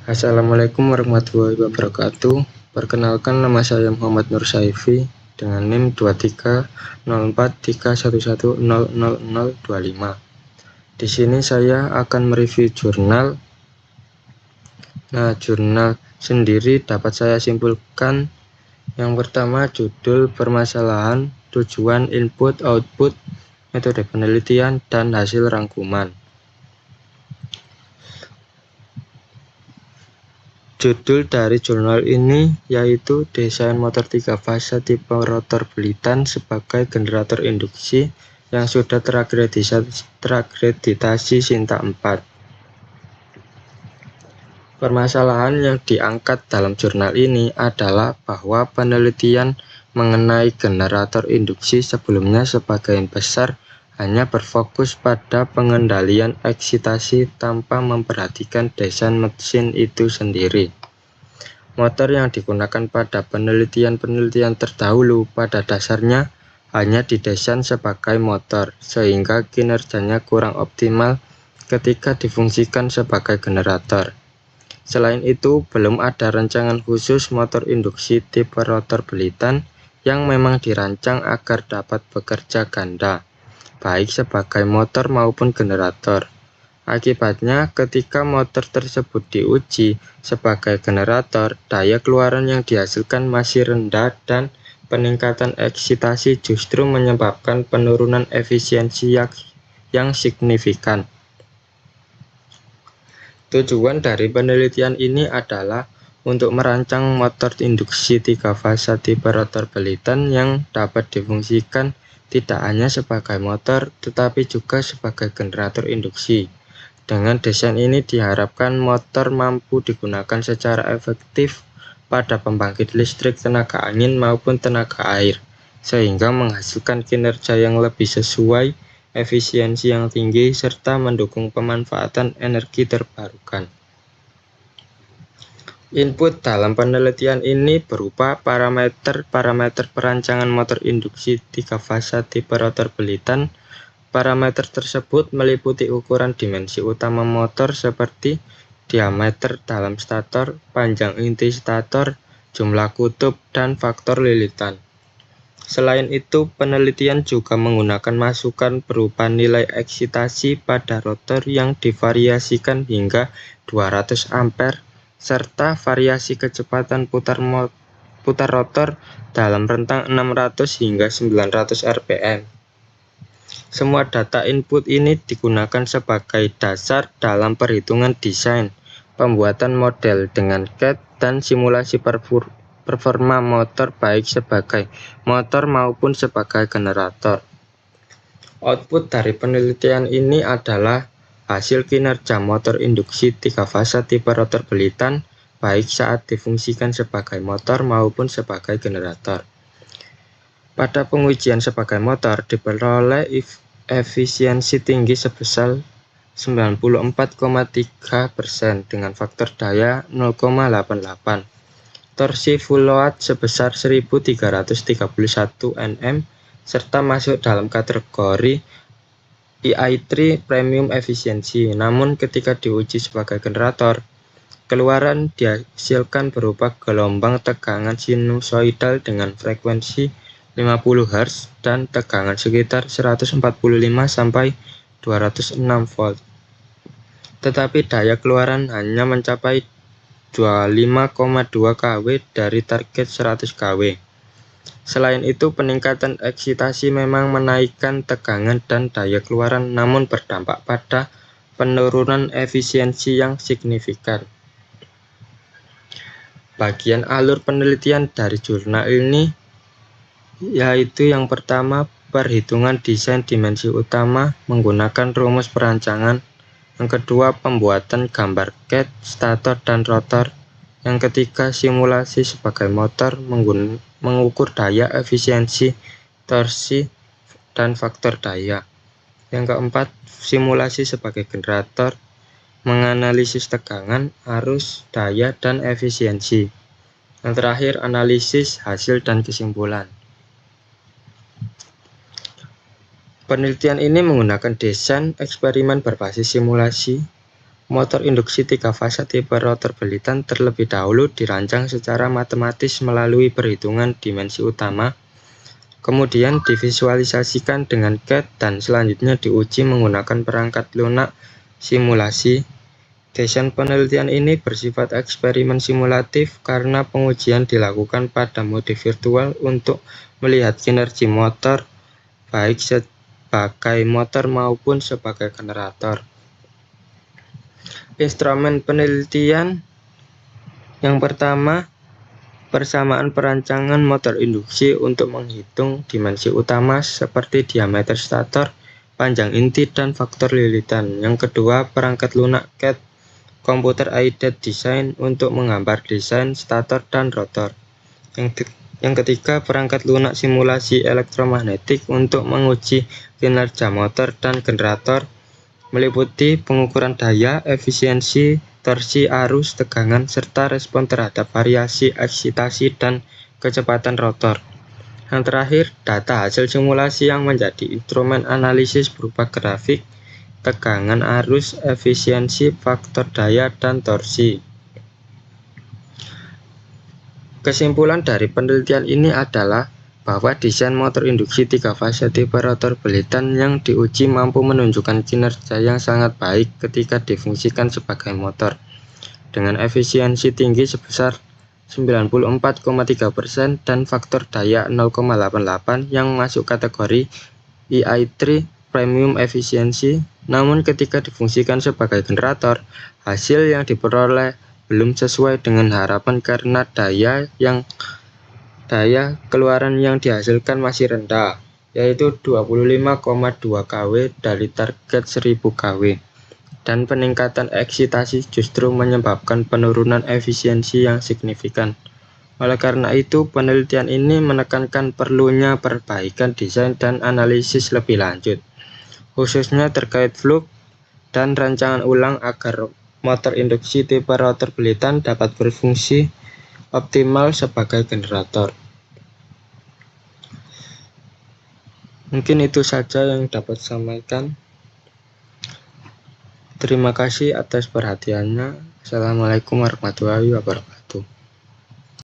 Assalamualaikum warahmatullahi wabarakatuh. Perkenalkan, nama saya Muhammad Nur Saifi dengan NIM 230431100025. Di sini saya akan mereview jurnal. Jurnal sendiri dapat saya simpulkan yang pertama, judul, permasalahan, tujuan, input, output, metode penelitian, dan hasil rangkuman. Judul dari jurnal ini yaitu Desain Motor 3 Fase Tipe Rotor Belitan sebagai Generator Induksi yang sudah terakreditasi Sinta 4. Permasalahan yang diangkat dalam jurnal ini adalah bahwa penelitian mengenai generator induksi sebelumnya sebagian besar hanya berfokus pada pengendalian eksitasi tanpa memperhatikan desain mesin itu sendiri. Motor yang digunakan pada penelitian terdahulu pada dasarnya hanya didesain sebagai motor, sehingga kinerjanya kurang optimal ketika difungsikan sebagai generator. Selain itu, belum ada rancangan khusus motor induksi tipe rotor belitan yang memang dirancang agar dapat bekerja ganda, baik sebagai motor maupun generator. Akibatnya, ketika motor tersebut diuji sebagai generator, daya keluaran yang dihasilkan masih rendah dan peningkatan eksitasi justru menyebabkan penurunan efisiensi yang signifikan. Tujuan dari penelitian ini adalah untuk merancang motor induksi 3 fase tipe rotor belitan yang dapat difungsikan tidak hanya sebagai motor tetapi juga sebagai generator induksi. Dengan desain ini diharapkan motor mampu digunakan secara efektif pada pembangkit listrik tenaga angin maupun tenaga air, sehingga menghasilkan kinerja yang lebih sesuai, efisiensi yang tinggi, serta mendukung pemanfaatan energi terbarukan. Input dalam penelitian ini berupa parameter perancangan motor induksi 3 fase tipe rotor belitan. Parameter tersebut meliputi ukuran dimensi utama motor seperti diameter dalam stator, panjang inti stator, jumlah kutub, dan faktor lilitan. Selain itu, penelitian juga menggunakan masukan berupa nilai eksitasi pada rotor yang divariasikan hingga 200 ampere serta variasi kecepatan putar rotor dalam rentang 600 hingga 900 rpm. Semua data input ini digunakan sebagai dasar dalam perhitungan desain, pembuatan model dengan CAD, dan simulasi performa motor baik sebagai motor maupun sebagai generator. Output dari penelitian ini adalah hasil kinerja motor induksi 3 fase tipe rotor belitan baik saat difungsikan sebagai motor maupun sebagai generator. Pada pengujian sebagai motor diperoleh efisiensi tinggi sebesar 94,3% dengan faktor daya 0,88, torsi full load sebesar 1331 Nm, serta masuk dalam kategori EI3 Premium Efisiensi. Namun ketika diuji sebagai generator, keluaran dihasilkan berupa gelombang tegangan sinusoidal dengan frekuensi 50 Hz dan tegangan sekitar 145 sampai 206 volt. Tetapi daya keluaran hanya mencapai 25,2 kW dari target 100 kW. Selain itu, peningkatan eksitasi memang menaikkan tegangan dan daya keluaran, namun berdampak pada penurunan efisiensi yang signifikan. Bagian alur penelitian dari jurnal ini yaitu yang pertama, perhitungan desain dimensi utama menggunakan rumus perancangan. Yang kedua, pembuatan gambar CAD, stator, dan rotor. Yang ketiga, simulasi sebagai motor mengukur daya, efisiensi, torsi, dan faktor daya. Yang keempat, simulasi sebagai generator, menganalisis tegangan, arus, daya, dan efisiensi. Yang terakhir, analisis hasil dan kesimpulan. Penelitian ini menggunakan desain eksperimen berbasis simulasi, Motor induksi 3 fasa tipe rotor Belitan terlebih dahulu dirancang secara matematis melalui perhitungan dimensi utama, kemudian divisualisasikan dengan CAD dan selanjutnya diuji menggunakan perangkat lunak simulasi. Desain penelitian ini bersifat eksperimen simulatif karena pengujian dilakukan pada mode virtual untuk melihat kinerja motor baik sebagai motor maupun sebagai generator. Instrumen penelitian yang pertama, persamaan perancangan motor induksi untuk menghitung dimensi utama seperti diameter stator, panjang inti, dan faktor lilitan. Yang kedua, perangkat lunak CAD Computer Aided Design untuk menggambar desain stator dan rotor. Yang ketiga, perangkat lunak simulasi elektromagnetik untuk menguji kinerja motor dan generator, meliputi pengukuran daya, efisiensi, torsi, arus, tegangan, serta respon terhadap variasi eksitasi dan kecepatan rotor. Yang terakhir, data hasil simulasi yang menjadi instrumen analisis berupa grafik, tegangan, arus, efisiensi, faktor daya, dan torsi. Kesimpulan dari penelitian ini adalah bahwa desain motor induksi 3 fasa tipe rotor Belitan yang diuji mampu menunjukkan kinerja yang sangat baik ketika difungsikan sebagai motor, dengan efisiensi tinggi sebesar 94,3% dan faktor daya 0,88 yang masuk kategori EI3 Premium Efficiency. Namun ketika difungsikan sebagai generator, hasil yang diperoleh belum sesuai dengan harapan karena daya keluaran yang dihasilkan masih rendah, yaitu 25,2 kW dari target 1000 kW, dan peningkatan eksitasi justru menyebabkan penurunan efisiensi yang signifikan. Oleh karena itu, penelitian ini menekankan perlunya perbaikan desain dan analisis lebih lanjut, khususnya terkait fluk dan rancangan ulang agar motor induksi tipe rotor Belitan dapat berfungsi optimal sebagai generator. Mungkin itu saja yang dapat sampaikan. Terima kasih atas perhatiannya. Assalamualaikum warahmatullahi wabarakatuh.